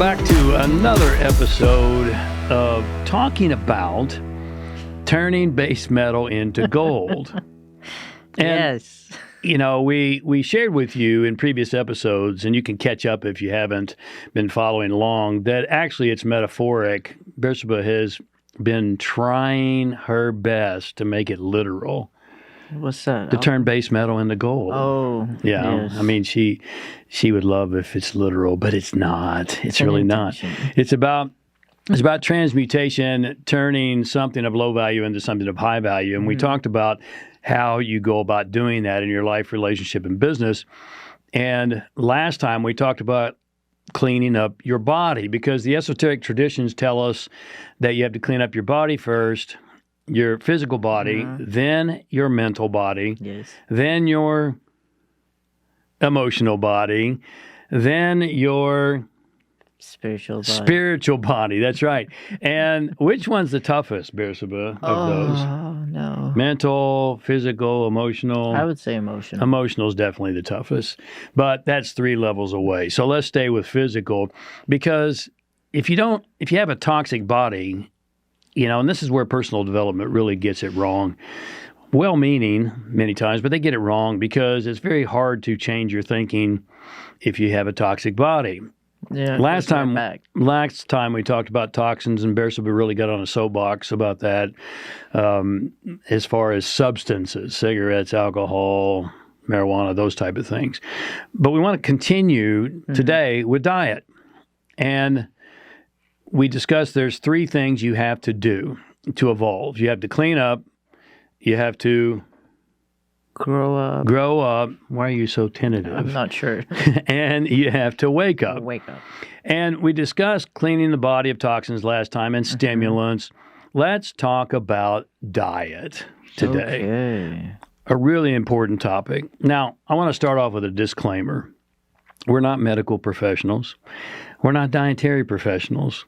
back to another episode of talking about turning base metal into gold. And, yes. You know, we shared with you in previous episodes, and you can catch up if you haven't been following along, that actually it's metaphoric. Bersaba has been trying her best to make it literal. What's that? To turn base metal into gold. Oh, yeah. Yes. I mean, she would love if it's literal, but it's not. It's really not. It's about transmutation, turning something of low value into something of high value. And we talked about how you go about doing that in your life, relationship, and business. And last time we talked about cleaning up your body, because the esoteric traditions tell us that you have to clean up your body first, your physical body, then your mental body, then your emotional body, then your spiritual body. That's right. And which one's the toughest, Bersaba, of those? Oh, no. Mental, physical, emotional? I would say emotional. Emotional is definitely the toughest, but that's 3 levels away. So let's stay with physical, because if you have a toxic body, you know, and this is where personal development really gets it wrong. Well-meaning many times, but they get it wrong because it's very hard to change your thinking if you have a toxic body. Yeah. Last time we talked about toxins, and Bersaba really got on a soapbox about that as far as substances, cigarettes, alcohol, marijuana, those type of things. But we want to continue today with diet. And we discussed there's 3 things you have to do to evolve. You have to clean up. You have to grow up. Why are you so tentative? I'm not sure. And you have to wake up. And we discussed cleaning the body of toxins last time and stimulants. Let's talk about diet today. Okay. A really important topic. Now, I want to start off with a disclaimer. We're not medical professionals. We're not dietary professionals.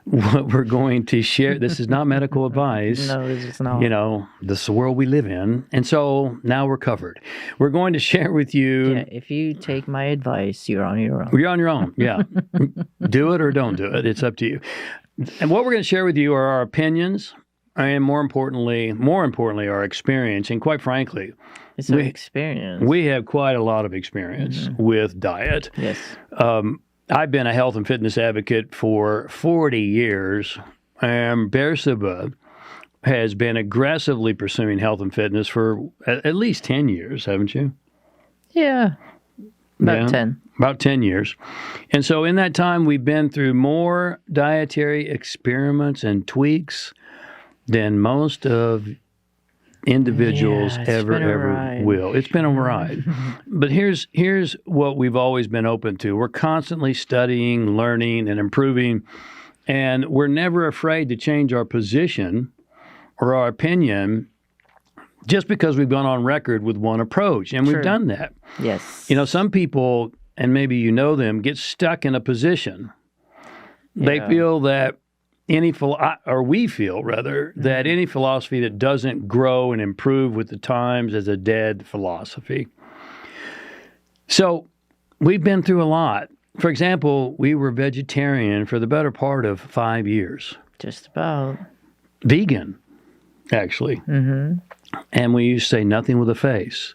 What we're going to share, this is not medical advice. No, it's not. You know, this is the world we live in. And so now we're covered. We're going to share with you. Yeah, if you take my advice, you're on your own. You're on your own, yeah. Do it or don't do it. It's up to you. And what we're going to share with you are our opinions and more importantly, our experience. And quite frankly, it's our experience. We have quite a lot of experience with diet. Yes. I've been a health and fitness advocate for 40 years, and Bersaba has been aggressively pursuing health and fitness for at least 10 years, haven't you? Yeah, about 10. About 10 years. And so in that time, we've been through more dietary experiments and tweaks than most of individuals ever will. It's been a ride. But here's what we've always been open to. We're constantly studying, learning, and improving, and we're never afraid to change our position or our opinion just because we've gone on record with one approach, and we've done that. Yes. You know, some people, and maybe you know them, get stuck in a position. They feel that we feel that any philosophy that doesn't grow and improve with the times is a dead philosophy. So we've been through a lot. For example, we were vegetarian for the better part of 5 years. Just about. Vegan, actually. And we used to say nothing with a face,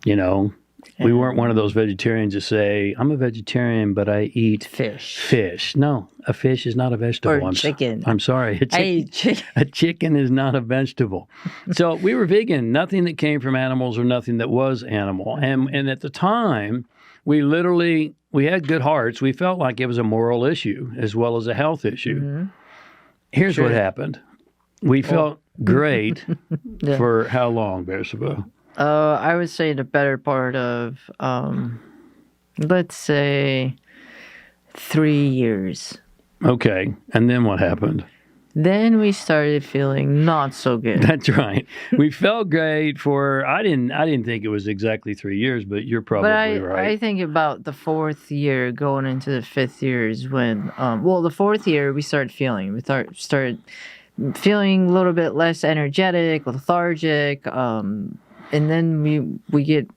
you know. We weren't one of those vegetarians that say, I'm a vegetarian, but I eat fish. No, a fish is not a vegetable. Or chicken. I'm sorry. I eat chicken. A chicken is not a vegetable. So we were vegan, nothing that came from animals or nothing that was animal. And at the time, we had good hearts. We felt like it was a moral issue as well as a health issue. Here's what happened. We felt great for how long, Bersaba? I would say the better part of, let's say, 3 years. Okay. And then what happened? Then we started feeling not so good. That's right. We felt great for, I didn't think it was exactly 3 years, but you're probably right. I think about the 4th year going into the 5th year is when, the 4th year we started feeling. We started feeling a little bit less energetic, lethargic, and then we get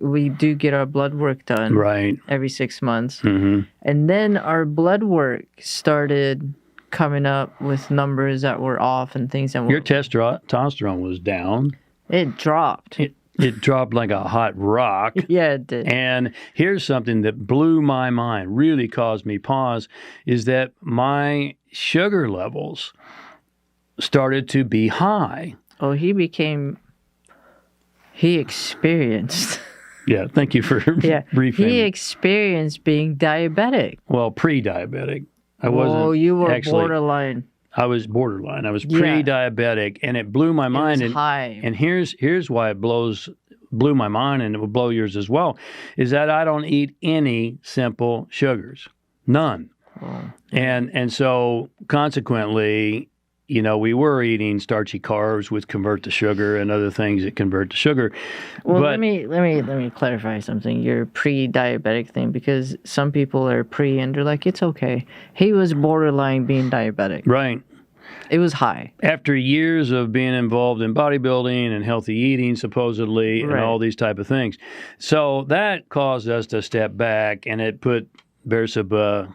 we do get our blood work done Right. every 6 months. Mm-hmm. And then our blood work started coming up with numbers that were off and things that were... Your testosterone was down. It dropped. It dropped like a hot rock. Yeah, it did. And here's something that blew my mind, really caused me pause, is that my sugar levels started to be high. Oh, he experienced... Yeah, thank you for reframing. He experienced being diabetic. Well, pre-diabetic. I wasn't. Oh, you were actually, borderline. I was borderline. I was pre-diabetic, and it blew my mind. It was high. And here's why it blew my mind, and it will blow yours as well, is that I don't eat any simple sugars, none. Oh. And so consequently, we were eating starchy carbs, which convert to sugar, and other things that convert to sugar. Well, but, let me clarify something. Your pre-diabetic thing, because some people are pre and they're like, it's okay. He was borderline being diabetic. Right. It was high. After years of being involved in bodybuilding and healthy eating, supposedly, and all these type of things. So that caused us to step back, and it put Bersaba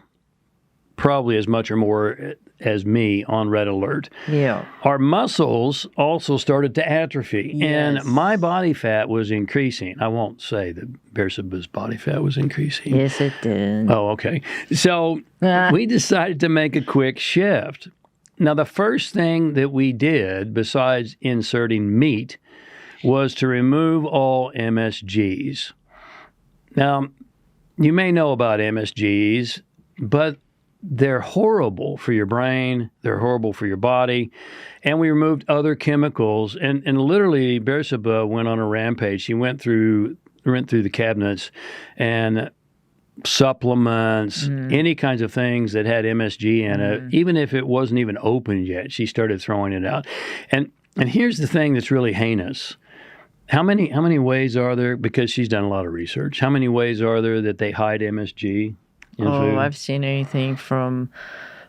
probably as much or more as me on red alert. Yeah. Our muscles also started to atrophy, Yes. and my body fat was increasing. I won't say that Bersaba's body fat was increasing. Yes, it did. Oh, okay. So we decided to make a quick shift. Now, the first thing that we did, besides inserting meat, was to remove all MSGs. Now, you may know about MSGs, but they're horrible for your brain. They're horrible for your body. And we removed other chemicals. And literally, Bersaba went on a rampage. She went through the cabinets and supplements, any kinds of things that had MSG in it, even if it wasn't even opened yet, she started throwing it out. And here's the thing that's really heinous. How many ways are there, because she's done a lot of research, how many ways are there that they hide MSG in food? I've seen anything from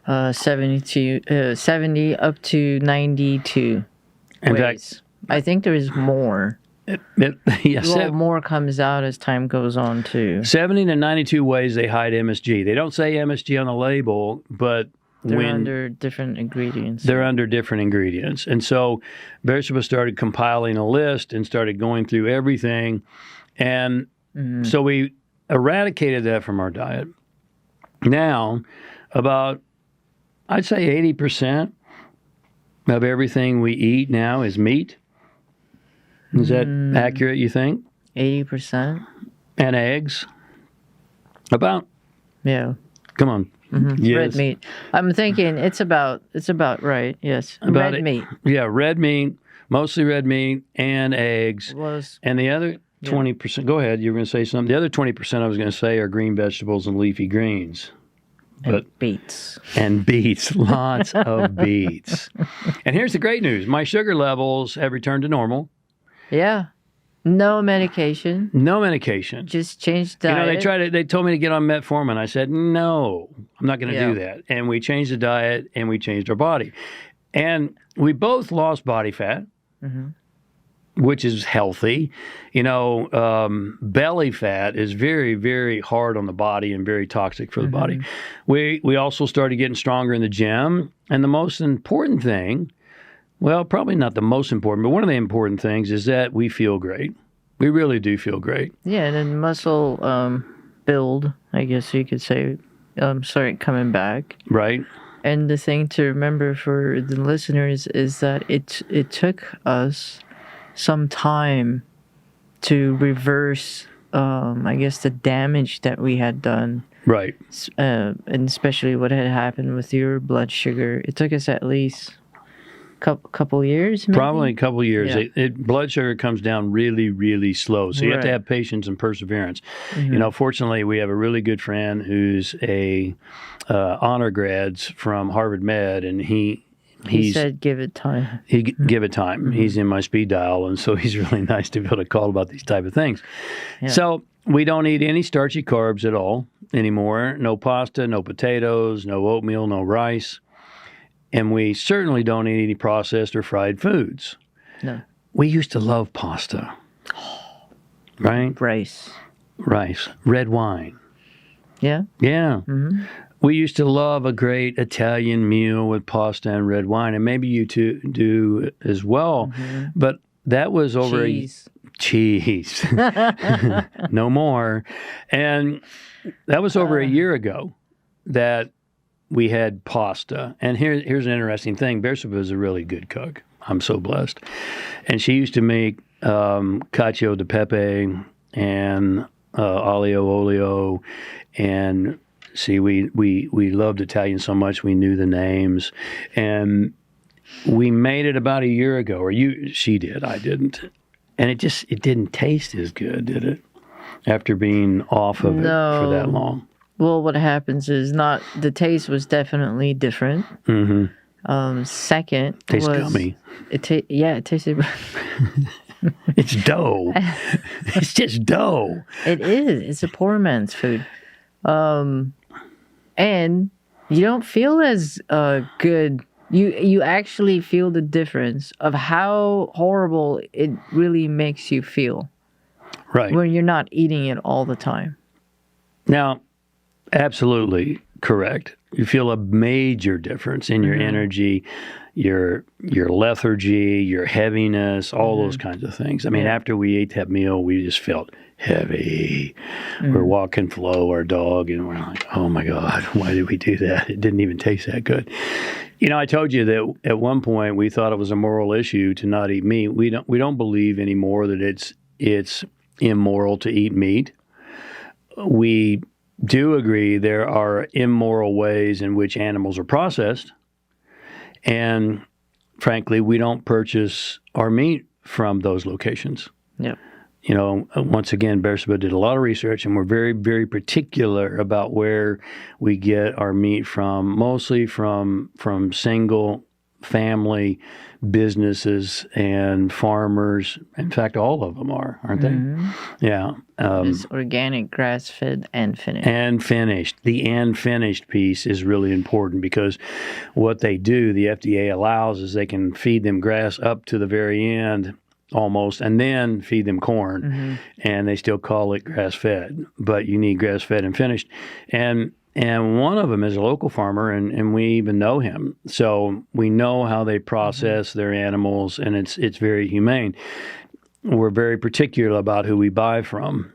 70 up to 92 In ways. fact, I think there's more. More comes out as time goes on, too. 70 to 92 ways they hide MSG. They don't say MSG on the label, but they're under different ingredients. They're under different ingredients. And so Bersaba started compiling a list and started going through everything. And so we eradicated that from our diet. Now, about, I'd say 80% of everything we eat now is meat. Is that accurate, you think? 80%? And eggs? About? Yeah. Come on. Yes. Red meat. I'm thinking it's about right. Yes. Red meat. Yeah, red meat, mostly red meat and eggs. And the other 20%, go ahead, you were going to say something. The other 20% I was going to say are green vegetables and leafy greens. And beets. And beets. Lots of beets. And here's the great news. My sugar levels have returned to normal. Yeah. No medication. No medication. Just change diet. They told me to get on metformin. I said, no, I'm not going to do that. And we changed the diet and we changed our body. And we both lost body fat, which is healthy. Belly fat is very, very hard on the body and very toxic for the body. We also started getting stronger in the gym. And the most important thing, well, probably not the most important, but one of the important things is that we feel great. We really do feel great. Yeah, and then muscle build, I guess you could say, started coming back. Right. And the thing to remember for the listeners is that it took us some time to reverse, I guess, the damage that we had done. Right. And especially what had happened with your blood sugar. It took us at least couple years, maybe? Probably a couple years. Yeah. Blood sugar comes down really, really slow. So you have to have patience and perseverance. Fortunately, we have a really good friend who's a honor grads from Harvard Med, and he said, give it time. Give it time. He's in my speed dial, and so he's really nice to be able to call about these type of things. Yeah. So we don't eat any starchy carbs at all anymore. No pasta, no potatoes, no oatmeal, no rice. And we certainly don't eat any processed or fried foods. No. we used to love pasta, right? Rice. Red wine. Yeah. Yeah. We used to love a great Italian meal with pasta and red wine, and maybe you two do as well. But that was over cheese. No more. And that was over a year ago that we had pasta. And here's an interesting thing. Bersaba is a really good cook. I'm so blessed. And she used to make cacio de pepe and aglio olio. And see, we loved Italian so much we knew the names. And we made it about a year ago, or she did, I didn't. And it didn't taste as good, did it? After being off of it for that long. Well, what happens is the taste was definitely different. Second, tastes gummy. It tasted. It's dough. It's just dough. It is. It's a poor man's food, and you don't feel as good. You actually feel the difference of how horrible it really makes you feel. Right. When you're not eating it all the time. Now, absolutely correct. You feel a major difference in your energy, your lethargy, your heaviness, all those kinds of things. I mean, after we ate that meal, we just felt heavy. We're walking Flo, our dog, and we're like, oh my God, why did we do that? It didn't even taste that good. You know, I told you that at one point we thought it was a moral issue to not eat meat. We don't believe anymore that it's immoral to eat meat. We do agree there are immoral ways in which animals are processed. And frankly, we don't purchase our meat from those locations. Yeah. You know, once again, Bersaba did a lot of research, and we're very, very particular about where we get our meat from, mostly from single family businesses and farmers. In fact, all of them aren't they? Yeah. It's organic, grass-fed, and finished. And finished. The and finished piece is really important because what they do, the FDA allows, is they can feed them grass up to the very end almost, and then feed them corn, and they still call it grass-fed. But you need grass-fed and finished. And one of them is a local farmer, and we even know him. So we know how they process their animals, and it's very humane. We're very particular about who we buy from.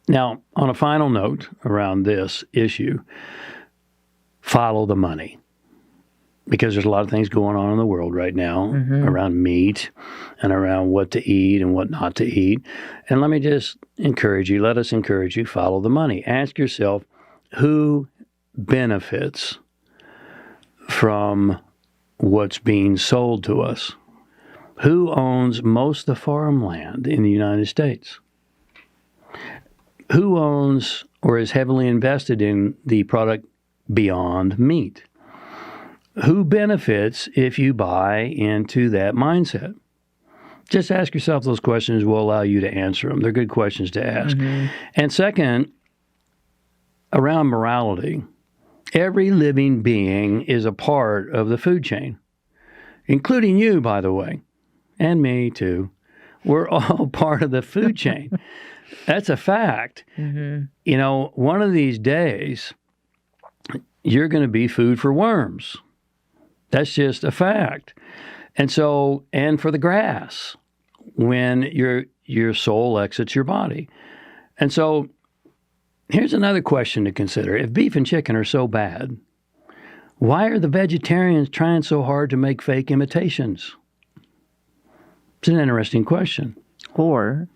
Now, on a final note around this issue, follow the money. Because there's a lot of things going on in the world right now around meat and around what to eat and what not to eat. And let me just let us encourage you, follow the money. Ask yourself, who benefits from what's being sold to us? Who owns most of the farmland in the United States? Who owns or is heavily invested in the product Beyond Meat? Who benefits if you buy into that mindset? Just ask yourself those questions. We'll allow you to answer them. They're good questions to ask. And second, around morality, every living being is a part of the food chain, including you, by the way, and me too. We're all part of the food chain. That's a fact. You know, one of these days, you're going to be food for worms. That's just a fact. And so, and for the grass, when your soul exits your body. And so, here's another question to consider. If beef and chicken are so bad, why are the vegetarians trying so hard to make fake imitations? It's an interesting question. Or,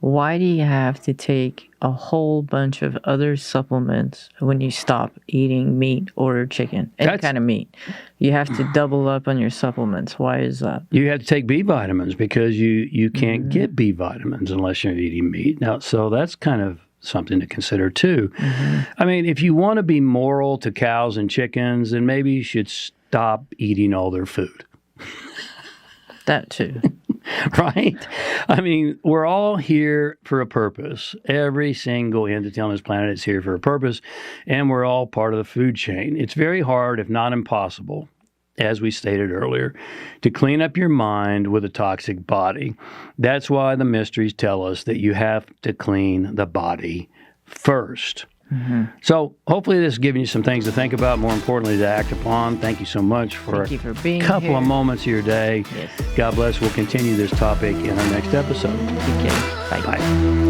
why do you have to take a whole bunch of other supplements when you stop eating meat or chicken? Any kind of meat. You have to double up on your supplements. Why is that? You have to take B vitamins because you can't get B vitamins unless you're eating meat. Now, so that's kind of something to consider too. I mean, if you want to be moral to cows and chickens, then maybe you should stop eating all their food. That too. Right? I mean, we're all here for a purpose. Every single entity on this planet is here for a purpose, and we're all part of the food chain. It's very hard, if not impossible, as we stated earlier, to clean up your mind with a toxic body. That's why the mysteries tell us that you have to clean the body first. So hopefully this has given you some things to think about, more importantly to act upon. Thank you so much for being a couple here. of moments of your day. Yes. God bless. We'll continue this topic in our next episode. Okay. Bye. Bye.